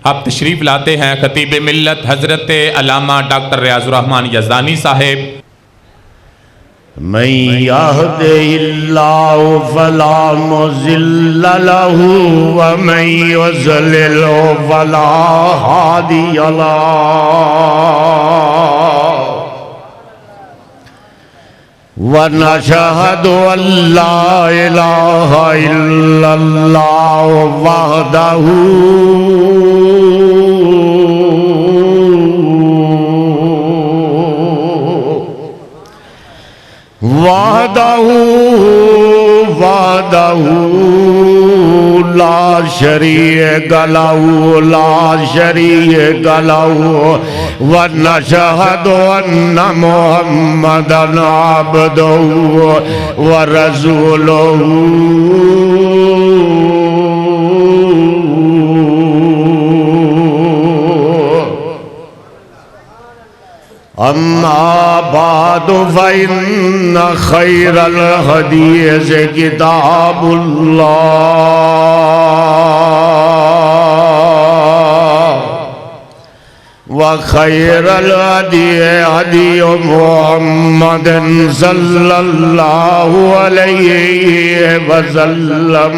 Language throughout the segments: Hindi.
अब तशरीफ़ लाते हैं खतीब मिल्लत हज़रत अल्लामा डॉक्टर रियाजुर रहमान यज़दानी साहेब। मैं यहदिल्लाहु फला मुज़िल्ल लहू व मैं युज़लिलहु फला हादिय लहू व नशहदु अल्ला इलाहा इल्लल्लाहु वहदहू ला शरीक लहू ला शरीक लहू व नशहदु अन्न मुहम्मदन अब्दुहु व रसूलुहु। अम्मा बाद फ़इन्न खैरल हदीस किताबुल्लाह व खैरल हदी हदी मुहम्मदिन सल्लल्लाहु अलैहि वसल्लम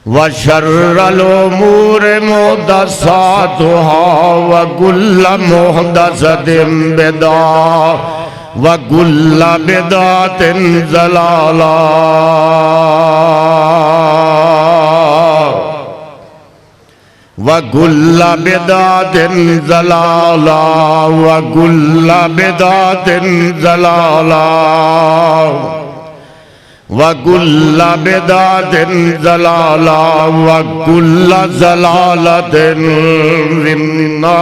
व शर्रल उमूर मुहदसातुहा व कुल्ल मुहदसतिन बिदअह व कुल्ल बिदअतिन ज़लालह व कुल्ल बिदअतिन ज़लालह व कुल्ल बिदअतिन ज़लालह व कुल्ल बिदअतिन ज़लालह व कुल्ल ज़लालतिन फिन्नार।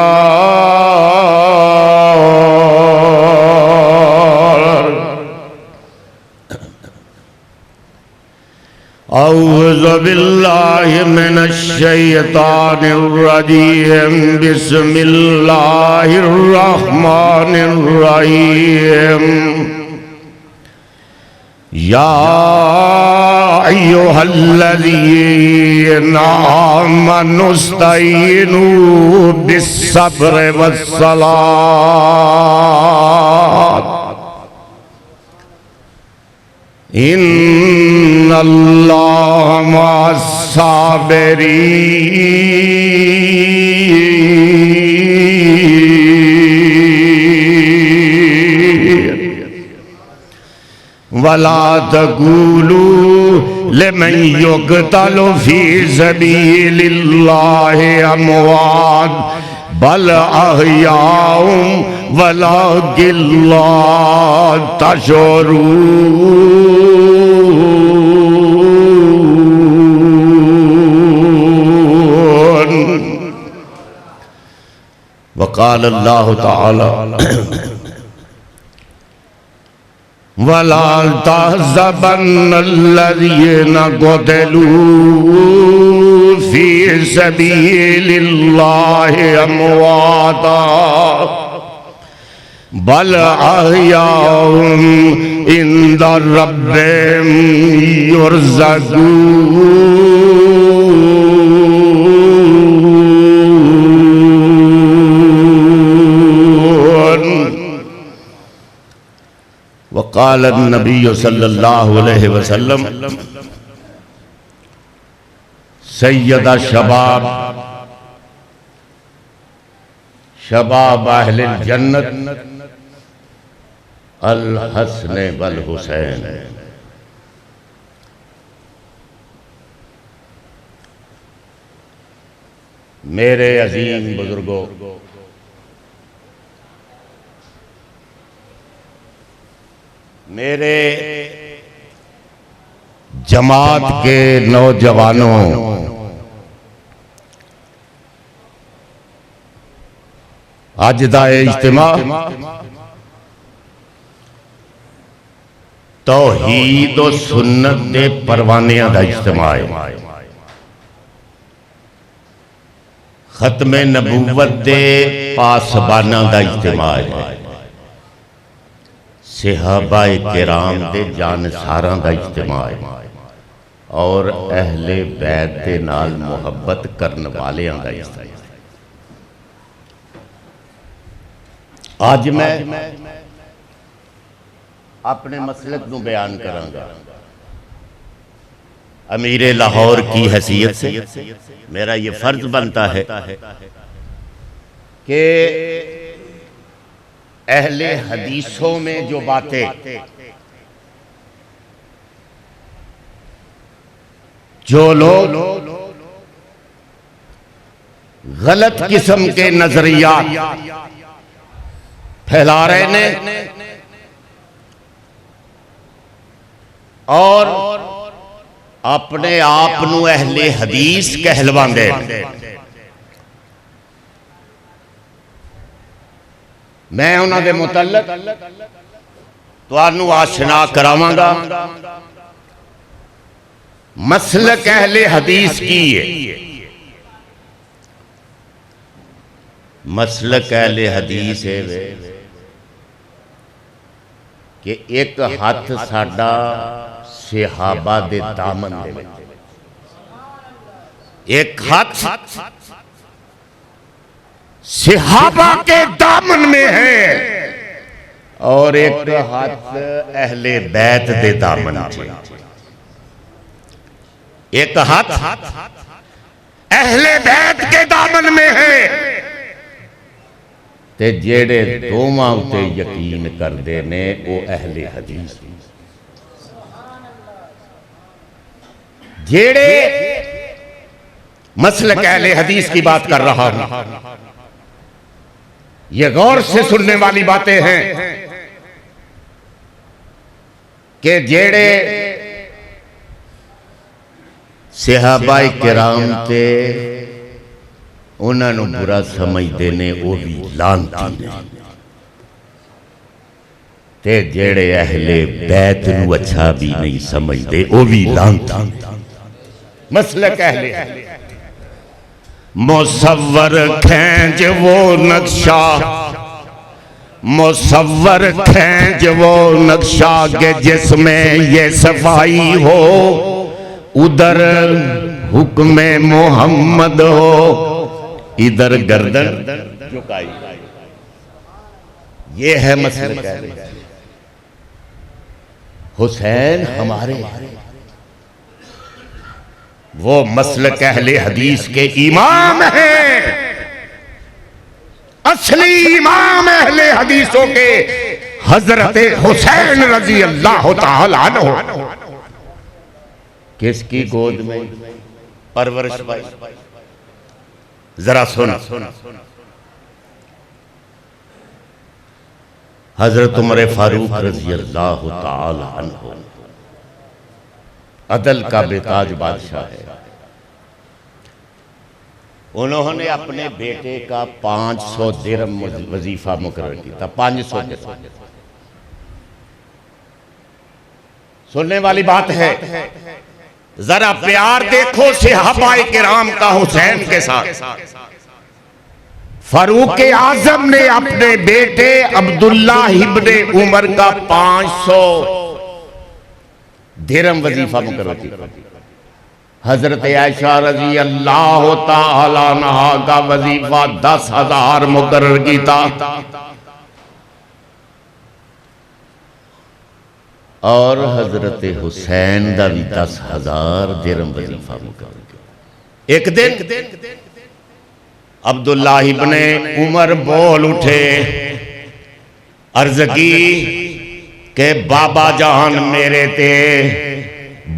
औज़ु बिल्लाहि मिनश शैतानिर रजीम। बिस्मिल्लाहिर रहमानिर रहीम। या अय्युहल्लज़ीना आमनुस्तईनु बिस्सब्र वस्सलात इन्नल्लाहा मअस्साबिरीन। वला तक़ूलू लिमन युक़तलु फ़ी सबीलिल्लाहि अमवात बल अहयाउम वलाकिन ला तशऊरून। वक़ाल अल्लाहु तआला वला तहज़बन्नल्लज़ीना क़ुतिलू फ़ी सबीलिल्लाहि अमवाता बल अहयाउम इंदा रब्बिहिम युरज़क़ून। वक़ाल नबी सल्लल्लाहु अलैहि वसल्लम सय्यदा शबाब शबाब अहलिल जन्नत अल हसन वल हुसैन। मेरे अजीम बुजुर्गों, मेरे जमात के नौजवानों, अज दा इज्तिमा तौहीद और सुन्नत के परवानियां का इज्तिमा है। खत्मे नबूवत के पासबाना का इज्तिमा है। सहाबाए किराम दे जानसारां दा इज्तिमा है और अहले बैत दे नाल मुहब्बत करने वालियां दा इस्तार। आज मैं अपने मसलक नूं बयान करांगा। अमीर लाहौर की हैसियत से मेरा ये फर्ज बनता है कि अहले हदीसों में जो बातें, जो लोग गलत किस्म के नजरियात फैला रहे ने और अपने आप नू अहले हदीस कहलवांदे, मैं उन्हां दे मुतल्लक तुहानू आशना करावांगा। मसलक अहले हदीस की है। मसलक अहले हदीस है कि एक हाथ साडा सहाबा दे दामन दे विच, एक हाथ सहाबा के दामन में है और एक हाथ अहले बैत दे दामन में। एक हाथ अहले बैत के दामन में है ते जेड़े दोवां उते यकीन करदे ने वो अहले हदीस। जेड़े मसलक अहले हदीस की बात कर रहा हूं, ये गौर से सुनने वाली बातें हैं कि जेड़े सहाबाए किराम ते उन्होंने बुरा समझते ने वो भी लानती ने, ते जेड़े अहले बैत नू अच्छा भी नहीं समझते वो भी लानती। मसलक अहले मुसव्वर खैंज वो नक्शा, मुसव्वर खैंज वो नक्शा के जिसमें ये सफाई हो, उधर हुक्म मोहम्मद हो, इधर गर्दन झुकाई। ये है मसलक अहले। हुसैन हमारे वो मसलक अहले हदीस के इमाम हैं, असली इमाम अहले हदीसों के हजरत हुसैन रजी अल्लाह तआला अन्हु किसकी गोद में परवरिश पाई। जरा सुना, हजरत उमर फारूक रजी अल्लाह तआला अन्हु अदल का बेताज बादशाह है। उन्होंने अपने बेटे का 500 दिरहम वजीफा मुकर्रर किया। 500 दिरहम सुनने वाली बात है। जरा प्यार देखो सहाबाए किराम का हुसैन के साथ। फारूक आजम ने अपने बेटे अब्दुल्ला इब्ने उमर का 500 दिरहम वजीफा मुकर्रर किया। हजरत आयशा रजी अल्लाह तआला अन्हा का वजीफा 10,000 मुकर्रर किया और हजरत हुसैन का भी 10,000 दिरहम वजीफा मुकर्रर किया। एक दिन अब्दुल्ला इब्ने उमर बोल उठे, अर्ज की के बाबा जान मेरे ते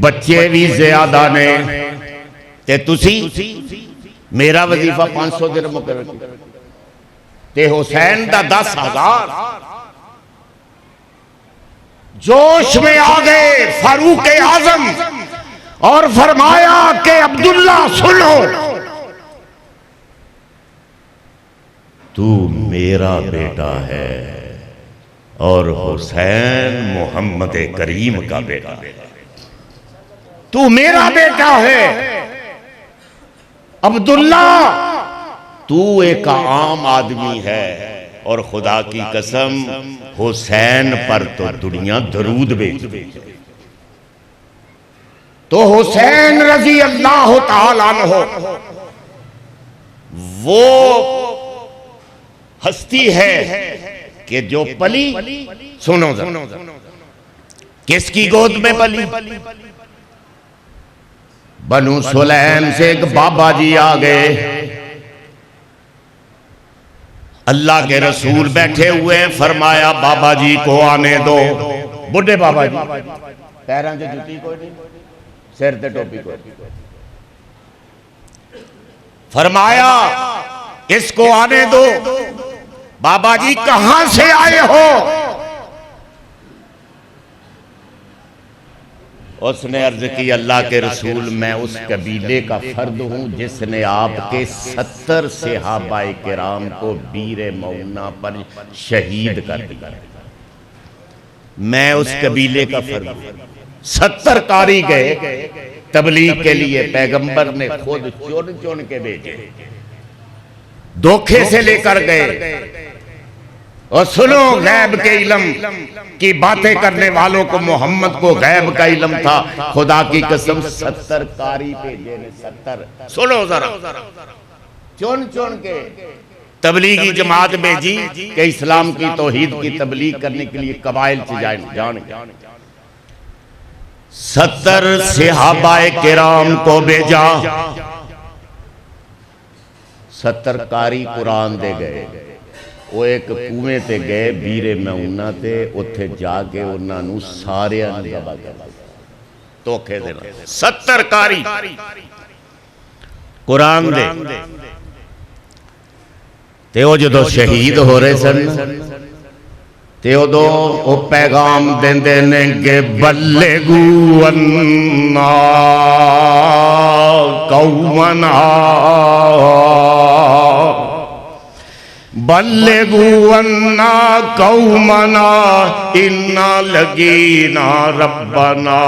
बच्चे भी ज्यादा ने ते तुसी मेरा वजीफा 500 दिरहम मुकर्रर किया ते हुसैन का 10,000। जोश में आ गए फारूक आजम और फरमाया कि अब्दुल्ला सुनो, तू मेरा बेटा है और हुसैन मोहम्मद करीम का बेटा है। तू मेरा बेटा है अब्दुल्ला, तू एक आम आदमी है और खुदा की कसम हुसैन पर तो दुनिया दरूद भेजती है। तो हुसैन रजी अल्लाह ताला अन्हु वो हस्ती है कि जो पली, सुनो किसकी गोद में पली? बनु सुलैम से एक बाबा जी आ गए, अल्लाह के रसूल बैठे हुए, फरमाया बाबा जी को आने दो। बुढ़े बाबा जी, पैरों से जूती कोई नहीं, सिर पे टोपी कोई नहीं। फरमाया इसको आने दो। बाबा जी कहां से आए हो? उसने अर्ज की अल्लाह के रसूल मैं उस कबीले का फर्द हूं जिसने आपके 70 सहाबाए किराम को बीर मऊना पर शहीद कर दिया। मैं उस कबीले का फर्द हूं। 70 कारी गए तबलीग के लिए, पैगंबर ने खुद चुन चुन के भेजे, धोखे से लेकर गए। और सुनो, गैब के इल्म की बातें करने वालों को मोहम्मद को गैब का इल्म था। खुदा की कसम 70 कारी भेजे ने, 70। सुनो जरा, चुन चुन के तबलीगी जमात भेजी कि इस्लाम की तौहीद की तबलीग करने के लिए कबाइल से जान 70 सहाबाए किराम को भेजा। 70 कारी कुरान दे गए। वो एक कुएं ते गए बीरे मऊना ते, उत्थे जाके उन्होंने सारियां ज़बह कर धोखे दे। 70 कारी कुरान दे ते वो जो शहीद हो रहे सन ते उदो वो पैगाम देंदे ने कि बल्लेगू अन्ना कौमना बल्लेगू अन्ना कौमना इन्ना लगीना रब्बना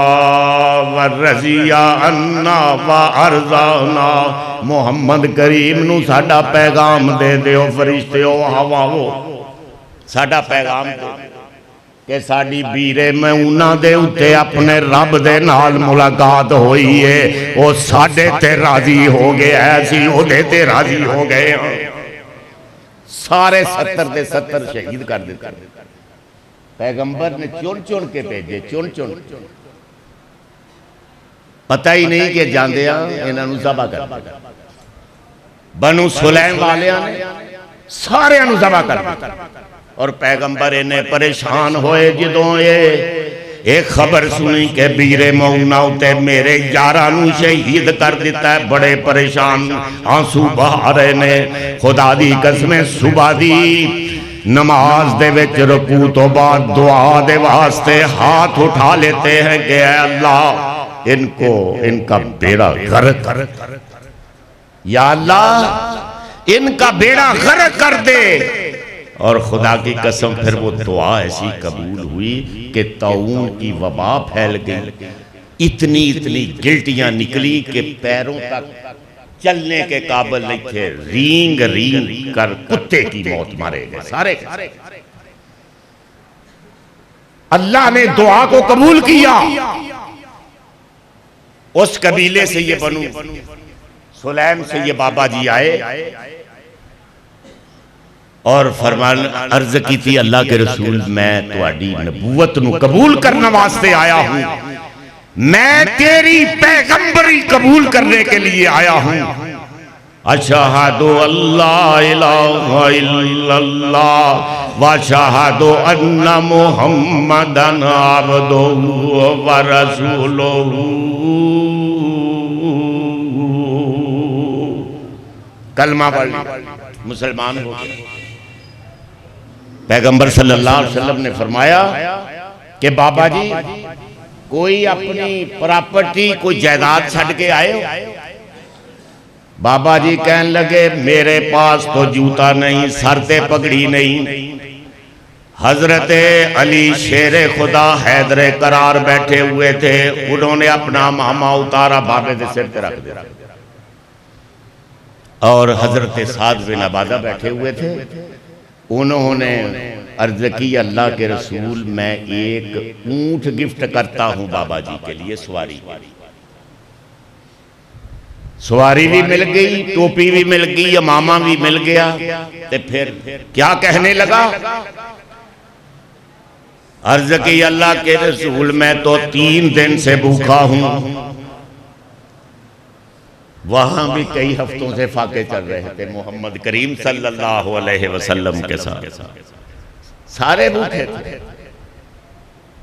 व रजिया अन्ना व अर्जाना। मोहम्मद करीम नू साडा पैगाम दे दिओ, फरिश्तेओ हवाओ साडा पैगाम दे कि साडी बीरे मऊना दे उत्ते अपने रब दे नाल मुलाकात होई है, वो साडे ते राजी हो गया, असीं ओदे ते राजी हो गए। सारे 70 दे 70 शहीद कर दिते। पैगंबर ने चुन चुन के भेजे, चुन चुन। पता ही नहीं कि जांदिया इन्हां नूं ज़बह कर। बनु सुलैम वालियां ने सारियां नूं ज़बह कर दिता। और पैगंबर इन्ने परेशान होए जदों ये खबर सुनी कि बीरे मऊना उत्ते मेरे यारां नूं शहीद कर दिता है। बड़े परेशान आंसू बहा रहे ने। खुदा दी कसम सुबह दी नमाज दे विच रुकू तो बाद दुआ दे वास्ते हाथ उठा लेते हैं कि अल्लाह इनको इनका बेड़ा गर्क कर, या अल्लाह इनका बेड़ा गर्क कर दे। और खुदा की कसम फिर वो दुआ ऐसी कबूल हुई कि ताऊन की वबा फैल गई। इतनी इतनी गिल्टियां निकली कि पैरों तक चलने के काबिल नहीं थे। रींग रींग कर कुत्ते की मौत मारे गए सारे। अल्लाह ने दुआ को कबूल किया। उस कबीले से ये बनु सुलैम से ये बाबा जी आए और फरमान अर्ज की थी अल्लाह के रसूल मैं तुहाडी नबूवत नू कबूल करने वास्ते आया हूं, मैं तेरी पैगंबरी कबूल करने के लिए आया हूं। अशहदु अल्ला इलाहा इल्लल्लाह व अशहदु अन्ना मुहम्मदन अब्दुहु व रसूलुहु। कलमा पढ़ मुसलमान हो गए। पैगंबर सल्लल्लाहु अलैहि वसल्लम ने फरमाया कि बाबा जी कोई अपनी प्रॉपर्टी कोई जायदाद छड़ के आए हो? बाबा जी कहने लगे मेरे पास तो जूता नहीं, सर ते पगड़ी नहीं। हजरत अली शेरे खुदा हैदरे करार बैठे हुए थे, उन्होंने अपना मामा उतारा बाबे के सिर पे रख दिया। और हजरत साद बिन अबादा बैठे हुए थे, उन्होंने अर्ज की अल्लाह के रसूल मैं एक ऊंट गिफ्ट करता हूं बाबा जी के लिए सवारी। सवारी भी मिल गई, टोपी भी मिल गई, अमामा भी मिल गया, तो फिर क्या कहने लगा? अर्ज की अल्लाह के रसूल मैं तो 3 दिन से भूखा हूं। वहां भी कई हफ्तों से फाके चल रहे थे मोहम्मद करीम सल्लल्लाहु अलैहि वसल्लम के साथ, सारे भूखे थे,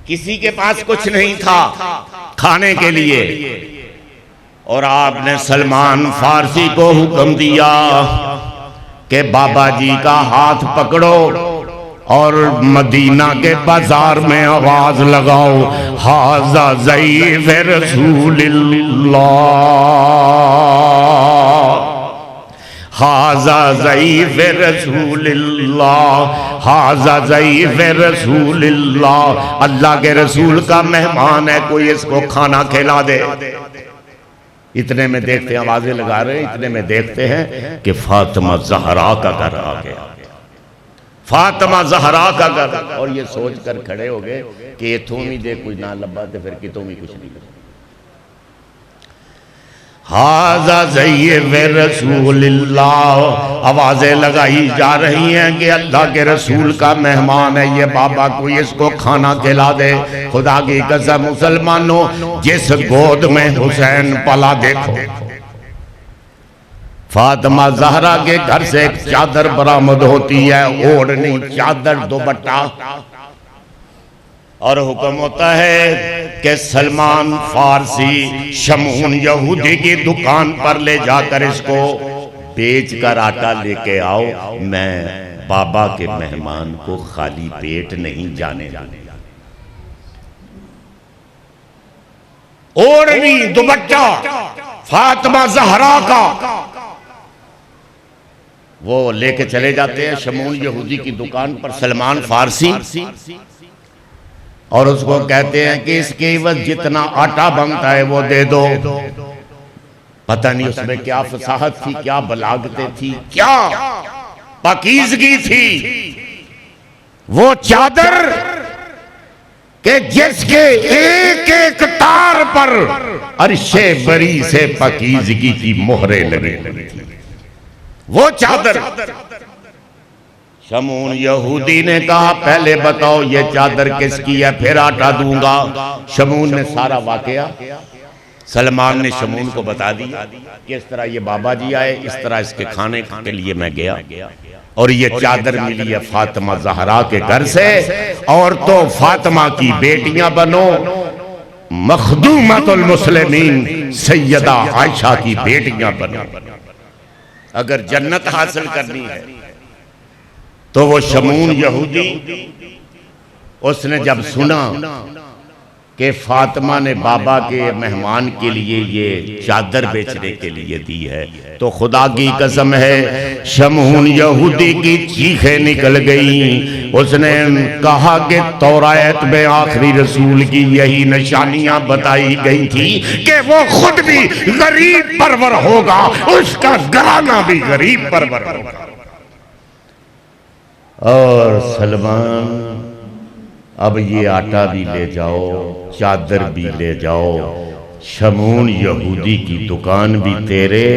किसी के पास कुछ नहीं था खाने के लिए। और आपने सलमान फारसी को हुक्म दिया कि बाबा जी का हाथ पकड़ो और मदीना के बाजार में आवाज लगाओ, हाज़ा ज़ईफ़ रसूलिल्लाह, हाज़ा ज़ईफ़ रसूलिल्लाह, हाज़ा ज़ईफ़ रसूलिल्लाह। अल्लाह के रसूल का मेहमान है, कोई इसको खाना खिला दे। इतने में देखते हैं, आवाजें लगा रहे हैं, इतने में देखते हैं कि फातिमा ज़हरा का घर आ गया, फातिमा ज़हरा का घर। और ये सोचकर खड़े हो गए कि ये तुम ही दे कुछ ना लब्बा तो फिर कि तुम ही कुछ नहीं। हाज़ा ज़ईफ़ रसूलिल्लाह, आवाजें लगाई जा रही हैं कि अल्लाह के रसूल का मेहमान है ये बाबा, कोई इसको खाना खिला दे। खुदा की कसम मुसलमानों, जिस गोद में हुसैन पला देखो, फातिमा ज़हरा के घर से एक चादर बरामद होती है, ओढ़नी, चादर, दुपट्टा, और हुक्म होता है कि सलमान फारसी शमून यहूदी की दुकान पर ले जाकर इसको बेच कर आटा लेके आओ, मैं बाबा के मेहमान को खाली पेट नहीं जाने दूंगा। ओढ़नी, दुपट्टा फातिमा ज़हरा का वो लेके चले जाते हैं शमून यहूदी की दुकान पर सलमान फारसी, और उसको कहते हैं कि इसके एवज जितना आटा बनता है वो दे दो। पता नहीं उसमें क्या फसाहत थी, क्या बलागतें थी, क्या पाकीज़गी थी। वो चादर के जिसके एक एक तार पर अर्शे बरी से पाकीज़गी की मोहरें लगे, वो चादर। शमून यहूदी ने कहा पहले बताओ ये चादर किसकी है, फिर आटा दूंगा। शमून ने सारा वाकया सलमान ने शमून को बता दिया कि इस तरह ये बाबा जी आए, इस तरह इसके खाने के लिए मैं गया, और ये चादर मिली है फातिमा ज़हरा के घर से, और तो फातिमा की बेटियां बनो, मखदूमतुल मुस्लिमीन सैयदा आयशा की बेटियां बनो। अगर जन्नत हासिल करनी है तो वो शमून यहूदी, उसने जब सुना कि फातिमा ने बाबा के मेहमान के लिए ये चादर बेचने के लिए दी है, तो खुदा की कसम है शमून यहूदी की चीखें निकल गई। उसने कहा कि तौरात में आखिरी रसूल की यही निशानियां बताई गई थी कि वो खुद भी गरीब परवर होगा, उसका घराना भी गरीब परवर होगा। और सलमान, अब ये आटा भी ले जाओ, चादर भी ले जाओ, शमून यहूदी की दुकान भी तेरे,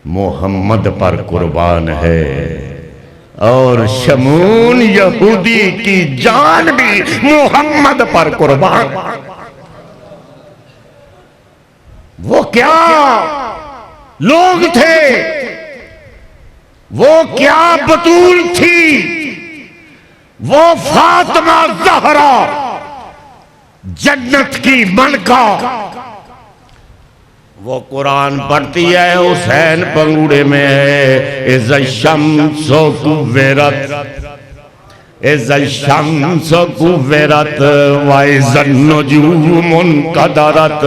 मोहम्मद पर कुर्बान है, और शमून यहूदी की जान भी मोहम्मद पर कुर्बान। वो क्या लोग थे, वो क्या बतूल थी, वो फातिमा ज़हरा जन्नत की मलका। वो कुरान पढ़ती है, हुसैन पंगुड़े में है, इज़ शम्सु कुव्विरत, इज़ शम्सु कुव्विरत व इज़ नुजूमुन कदरत।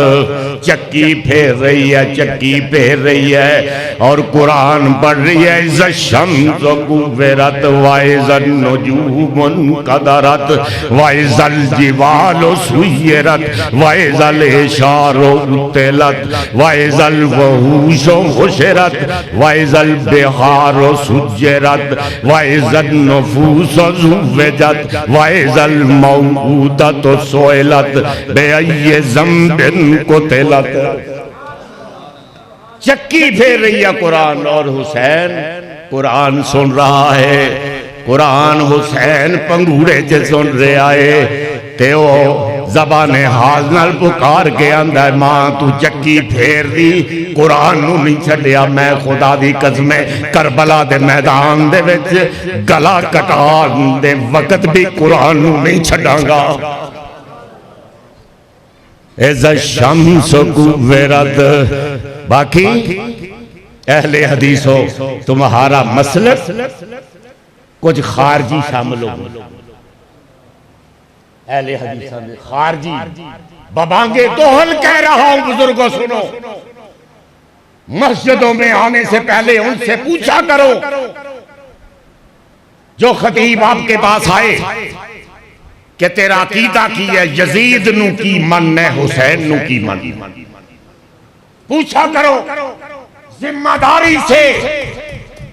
चक्की फेर रही है, चक्की फेर रही है, और कुरान पढ़ रही है, इज़ शम्सु कुव्विरत व इज़ नुजूमुन कदरत व इज़ल जिबालु सुय्यरत व इज़ल इशारु उतिलत व इज़ल वहूशु हुशिरत व इज़ल बिहारु सुज्जिरत व इज़ल नुफूसु ज़ुव्विजत व इज़ल मौऊदतु सुइलत बिअय्यि ज़ंबिन कुतिलत। चक्की फेर रही है कुरान, और हुसैन कुरान सुन रहा है। कुरान हुसैन पंगूड़े च सुन रहा है ते ओ ज़बाने हाल नाल पुकार के आंदा, मां तू चक्की फेर दी, कुरान नू नहीं छड्डिया। मैं खुदा दी कसम करबला दे मैदान दे विच गला कटान दे वक्त भी कुरान नू नहीं छड्डांगा। एज़ा शम्स कुव्विरत। बाकी अहले हदीस हो, तुम्हारा मसलक कुछ खारजी शामिल हो। अहले हदीस में खारजी बबांगे दोहल कह रहा हूं, बुजुर्गों सुनो। मस्जिदों में आने से पहले उनसे पूछा करो, जो खतीब आपके पास आए, कि तेरा अकीदा की है, यजीद नू की मन है, हुसैन नू की मन। पूछा करो जिम्मेदारी से।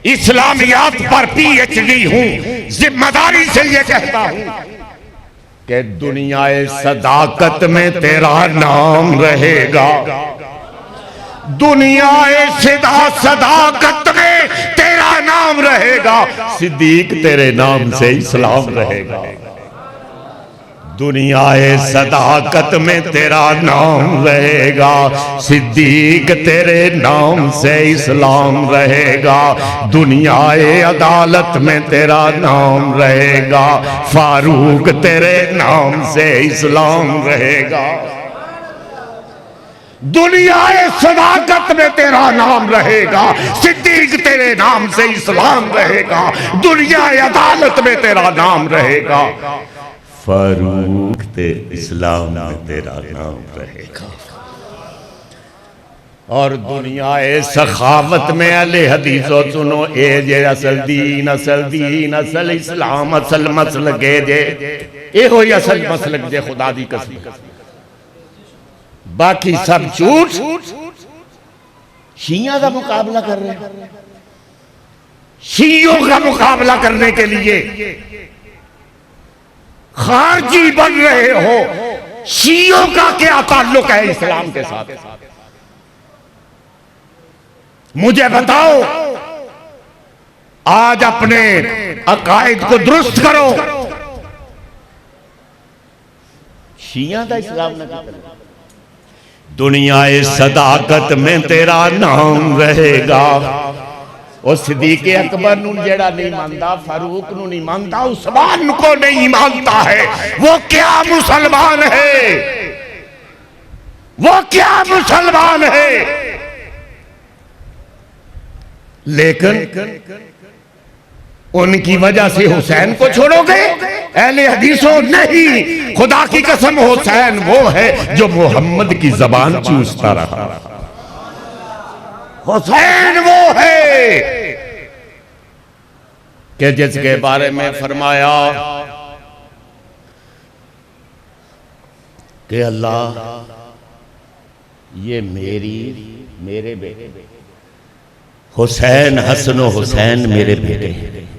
इस्लामियात पर पीएचडी हूं, जिम्मेदारी से ये कहता हूं कि दुनियाए सदाकत में तेरा नाम रहेगा। दुनियाए सदाकत में तेरा नाम रहेगा। सिद्दीक तेरे नाम से इस्लाम रहेगा। दुनियाए सदाकत में तेरा नाम रहेगा। सिद्दीक तेरे नाम से इस्लाम रहेगा। दुनियाए अदालत में तेरा नाम रहेगा। फारूक तेरे नाम से इस्लाम रहेगा। दुनियाए सदाकत में तेरा नाम रहेगा। सिद्दीक तेरे नाम से इस्लाम रहेगा। दुनियाए अदालत में तेरा नाम रहेगा। फारूक ते इस्लाम में तेरा नाम रहेगा। और दुनियाए सखावत में अले हदीसो सुनो, ए जे असल दीन, असल दीन, असल इस्लाम, असल मसलक जे ए हो असल मसलक जे खुदा दी कसम। बाकी सब झूठ। शिया का मुकाबला कर रहे हैं। शियों का मुकाबला करने के लिए खारजी बन रहे हो। शियों का क्या ताल्लुक है इस्लाम के साथ? मुझे बताओ। आज अपने अकायद को दुरुस्त करो। शिया का इस्लाम न। दुनियाए सदाकत में तेरा नाम रहेगा। और सिद्दीक अकबर नू जेड़ा नहीं मानता, फारूक नू नहीं मानता, उस्मान को नहीं मानता है, वो क्या मुसलमान है? वो क्या मुसलमान है? लेकिन उनकी वजह से हुसैन को छोड़ोगे? अहले हदीसों नहीं, खुदा की कसम हुसैन वो है जो मोहम्मद की जबान चूसता रहा। हुसैन वो है कि जिसके बारे में फरमाया कि अल्लाह ये मेरे बेटे हुसैन, हसन और हुसैन मेरे बेटे हैं,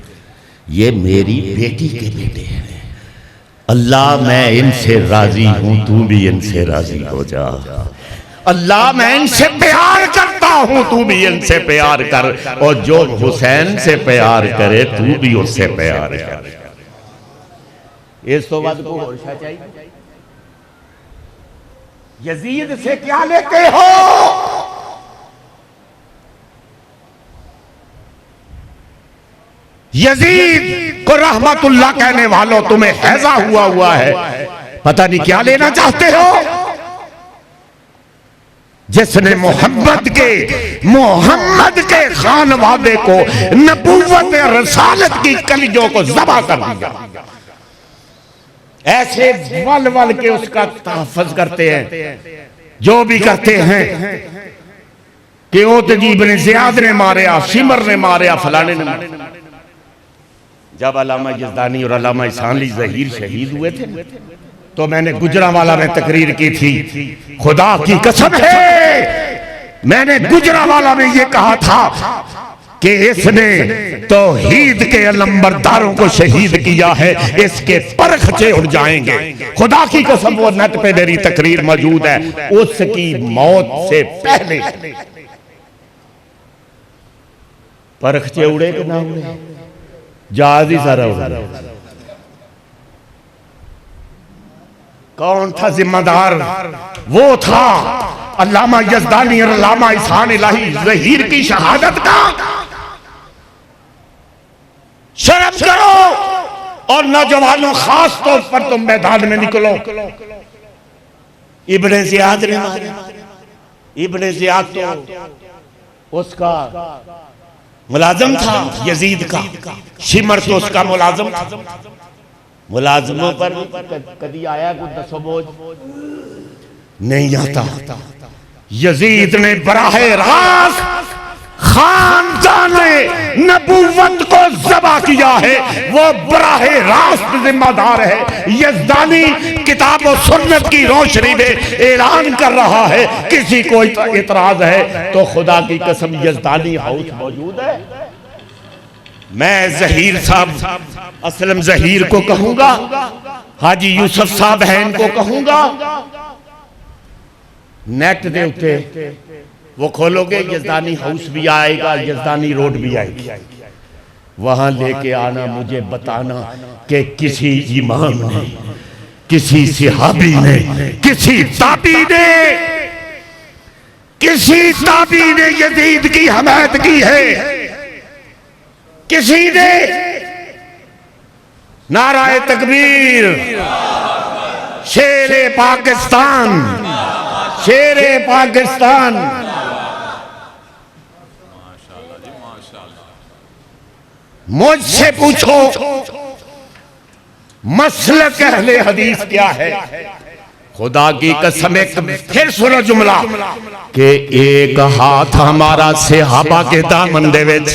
ये मेरी बेटी के बेटे हैं। अल्लाह मैं इनसे राजी हूं, तू भी इनसे राजी हो जा। अल्लाह मैं इनसे प्यार करता हूं, तू भी इनसे प्यार कर। और जो हुसैन से प्यार करे तू भी उससे प्यार कर। इस तो बाद को होश चाहिए। यजीद से क्या लेते हो? यजीद को रहमतुल्लाह कहने वालों, तुम्हें हैजा हुआ है, पता नहीं क्या लेना चाहते हो। जिसने मोहम्मद के खानवादे को, नबूवत रसालत की कलिजों को ज़बा कर दिया। ऐसे वल वल के उसका तहफ़्फ़ुज़ करते हैं, जो भी करते हैं कि वो तजीब ने ज़ियाद ने मारे, शिमर ने मारे, फलाने ने मारे। जब अल्लामा यज़दानी और अल्लामा इसानी ज़हीर शहीद हुए थे तो मैंने गुजरावाला में तकरीर की थी। खुदा की कसम है, मैंने गुजरावाला में ये कहा था कि इसने तौहीद के अलंबरदारों को शहीद किया है, इसके पर खचे उड़ जाएंगे। खुदा की कसम, वो नेट पे मेरी तकरीर मौजूद है। उसकी मौत से पहले परखचे उड़े कि ना उड़े, जहाज ही सारा उड़ा। कौन था जिम्मेदार? वो था अल्लामा यज़दानी और अल्लामा इहसान इलाही ज़हीर की शहादत का। शर्म करो और नौजवानों, खास तौर पर तुम मैदान में निकलो। इब्ने ज़ियाद ने मारा। इब्ने ज़ियाद तो उसका मुलाजिम था, यजीद का। शिमर तो उसका मुलाजिम था। मुलाजिमों पर कभी आया कोई दसोबोझ नहीं आता। यजीद ने बराहे रास्त खानदान नबूवत को ज़बा किया है। वो बराहे रास्त जिम्मेदार है। यज़दानी किताब और सुन्नत की रोशनी में ऐलान कर रहा है। किसी को इतराज है तो खुदा की कसम यज़दानी हाउस मौजूद है। मैं ज़हीर साहब असलम ज़हीर को कहूंगा, हाजी यूसुफ साहब हैं इनको कहूंगा, नेट दे उत्ते वो खोलोगे, यज़दानी हाउस भी आएगा, यज़दानी रोड भी आएगी। वहां लेके आना, मुझे बताना कि किसी इमाम ने, किसी सहाबी ने, किसी ताबी ने, किसी ताबी ने यजीद की हमायत की है? किसी ने? नाराए तकबीर, शेरे पाकिस्तान, शेरे पाकिस्तान। मुझसे पूछो मसलक अहले हदीस क्या है? खुदा की कसम, एक फिर सुनो जुमला कि एक हाथ हमारा सहाबा के दामन दे विच,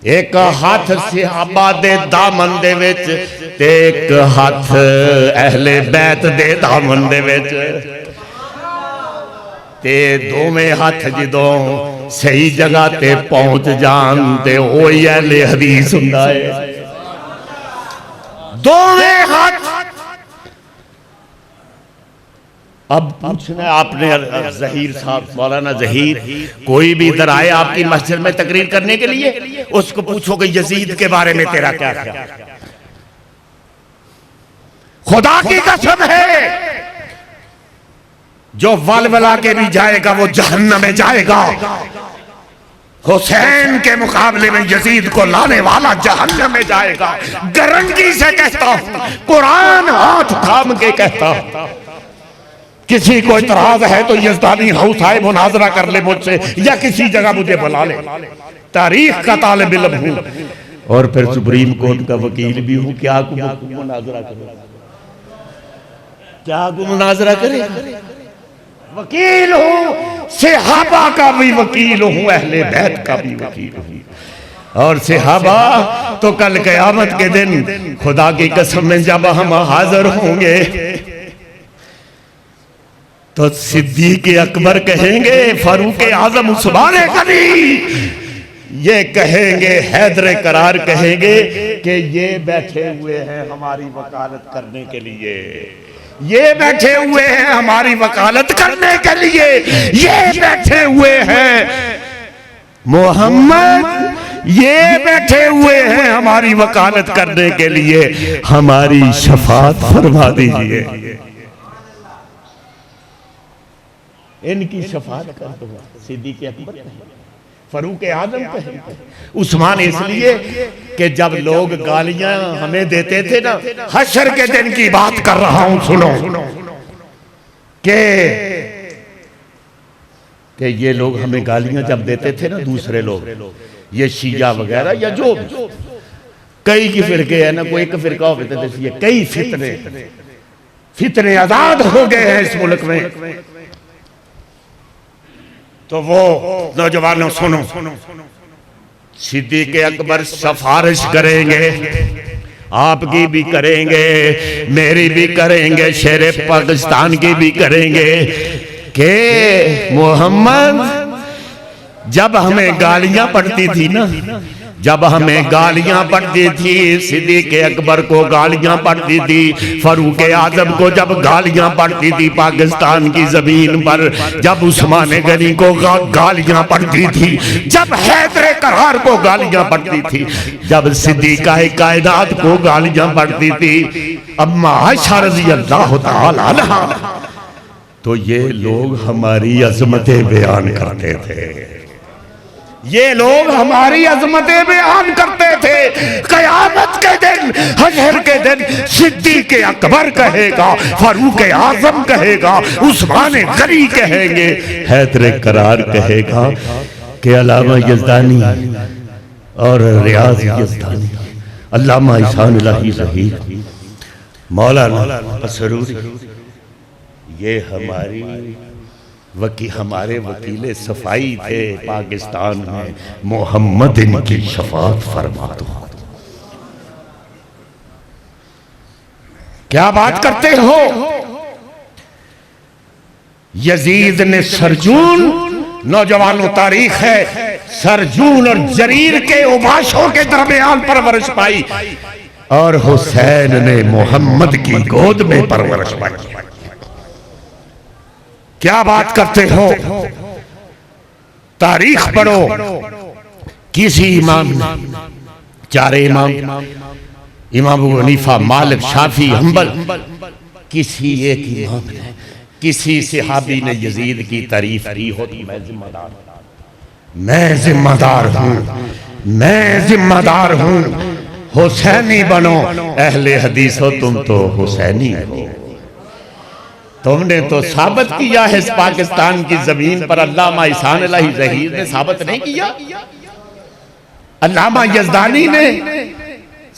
एक हाथ सहाबा दे दामन दे विच ते एक हाथ अहले बैत दे दामन दे विच, ते दोवें हाथ जदों सही जगह ते पहुंच जान ते ओही अहले हदीस हुंदा है। दोवें हाथ। अब पूछना आपने ज़हीर साहब, मौलाना ज़हीर, कोई भी इधर आए आपकी मस्जिद में तकरीर करने के लिए, उसको पूछो कि यजीद के बारे में तेरा क्या ख्याल? खुदा की कसम है, जो वलवला के भी जाएगा वो जहन्नम में जाएगा। हुसैन के मुकाबले में यजीद को लाने वाला जहन्नम में जाएगा। गारंटी से कहता हूं, कुरान हाथ थाम के कहता हूं। किसी को इतराज है तो यज़दानी हाउस आए, मुनाजरा कर ले मुझसे, या किसी जगह मुझे बुला ले। तारीख का तालिब इल्म हूं और फिर सुप्रीम कोर्ट का वकील भी हूं। क्या मुनाजरा करे? क्या मुनाजरा करे? वकील हूं, सहाबा का भी वकील हूं, अहले बैत का भी वकील हूं। और सहाबा तो कल क़यामत के दिन खुदा की कसम में जब हम हाजिर होंगे तो सिद्दीक़ अकबर कहेंगे, फारूक आज़म उस्मान गनी ये कहेंगे, हैदर करार कहेंगे कि ये बैठे हुए हैं हमारी वकालत करने के लिए, ये बैठे हुए हैं हमारी वकालत करने के लिए, ये बैठे हुए हैं मोहम्मद, ये बैठे हुए हैं हमारी वकालत करने के लिए, हमारी शफाअत फरमा दीजिए। इनकी शफाअत कर दो। सिद्दीक़ अकबर फारूक आज़म कहेंगे, उस्मान इसलिए कि जब लोग गालियां हमें देते थे ना, हशर के दिन की बात कर रहा हूं, सुनो कि ये लोग हमें गालियां जब देते थे ना, दूसरे लोग, ये शिया वगैरह या जो कई की फिरके है ना, कोई एक फिरका होते थे, ये कई फितने आजाद हो गए हैं इस मुल्क में। तो वो नौजवानों सुनो, सिद्दीक़ अकबर सिफारिश करेंगे, आपकी भी करेंगे, मेरी भी करेंगे, शेरे पाकिस्तान की भी करेंगे कि मोहम्मद जब हमें गालियां पड़ती थी ना, जब हमें गालियां पड़ती थी, सिद्दीक़ अकबर को गालियां पड़ती थी, फारूक आज़म को जब गालियां पड़ती थी पाकिस्तान की जमीन पर, जब उस्मान गनी को गालियां पड़ती थी, जब हैदर करार को गालियां पड़ती थी, जब सिद्दीक़ा कायनात को गालियां पड़ती थी, अम्मा आयशा रज़ी अल्लाह तआला अन्हा, तो ये लोग हमारी अज़मतें बयान करते थे। ये लोग हमारी अज़मतें बयान करते थे। क़यामत के दिन, हश्र के दिन सिद्दीक़ अकबर कहेगा, फारूक आज़म कहेगा, उस्मान गनी कहेंगे, हैदर करार कहेगा कि अल्लामा यज़दानी और रियाज़ यज़दानी, अल्लामा इहसान इलाही ज़हीर, मौलाना असरूरी, ये हमारे वकील सफाई थे पाकिस्तान में, मोहम्मद इनकी शफाअत फरमा दो। क्या बात करते हो? यजीद ने सरजून, नौजवानों तारीख है, सरजून और जरीर के उबाशों के दरमियान परवरिश पाई, और हुसैन ने मोहम्मद की गोद में परवरिश पाई। क्या बात करते हो? तारीख पढ़ो, किसी इमाम ने, चारे इमाम, इमाम अबू हनीफा, मालिक, शाफी, हंबल, किसी एक इमाम ने, किसी सहाबी ने यजीद की तारीफ की हो तो मैं जिम्मेदार हूं, मैं जिम्मेदार हूं, मैं जिम्मेदार हूं। हुसैनी बनो, अहले हदीस हो तुम तो हुसैनी हो। तुमने तो साबित किया है इस पाकिस्तान की जमीन पर, अल्लामा इहसान इलाही ज़हीर ने साबित नहीं किया, अल्लामा यज़दानी ने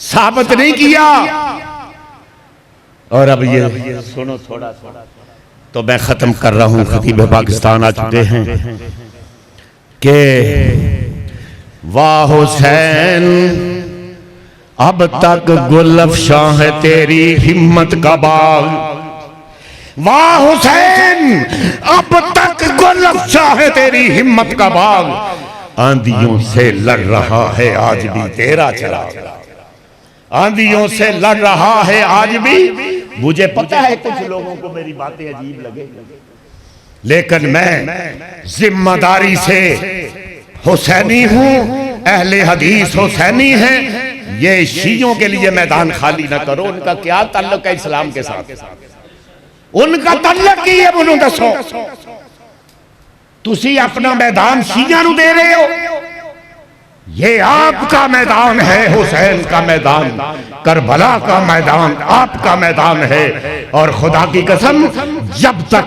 साबित नहीं किया। और अब ये सुनो थोड़ा तो मैं खत्म कर रहा हूं। खतीब पाकिस्तान आ चुके हैं कि वाह हुसैन अब तक गुलफशां है तेरी हिम्मत का बाग, वाह हुसैन अब तक गुलफशां है तेरी हिम्मत का बाग, आंधियों से लड़ रहा है आज भी तेरा चिराग, आंधियों से लड़ रहा है आज भी। मुझे पता है कुछ लोगों को मेरी बातें अजीब लगे, लेकिन मैं जिम्मेदारी से हुसैनी हूं, अहले हदीस हुसैनी है। ये शियों के लिए मैदान खाली ना करो। उनका क्या ताल्लुक है इस्लाम के साथ? उनका ताल्लुक की है, बोलो दसो। तुसी अपना मैदान शिया नूं दे रहे हो। ये आपका मैदान है, हुसैन का मैदान, करबला का मैदान आपका मैदान है। और खुदा की कसम, जब तक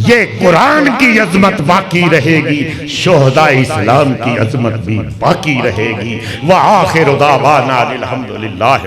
ये कुरान की अजमत बाकी रहेगी, शोहदा इस्लाम की अजमत भी बाकी रहेगी। व आखिर दावाना अल्हम्दुलिल्लाह।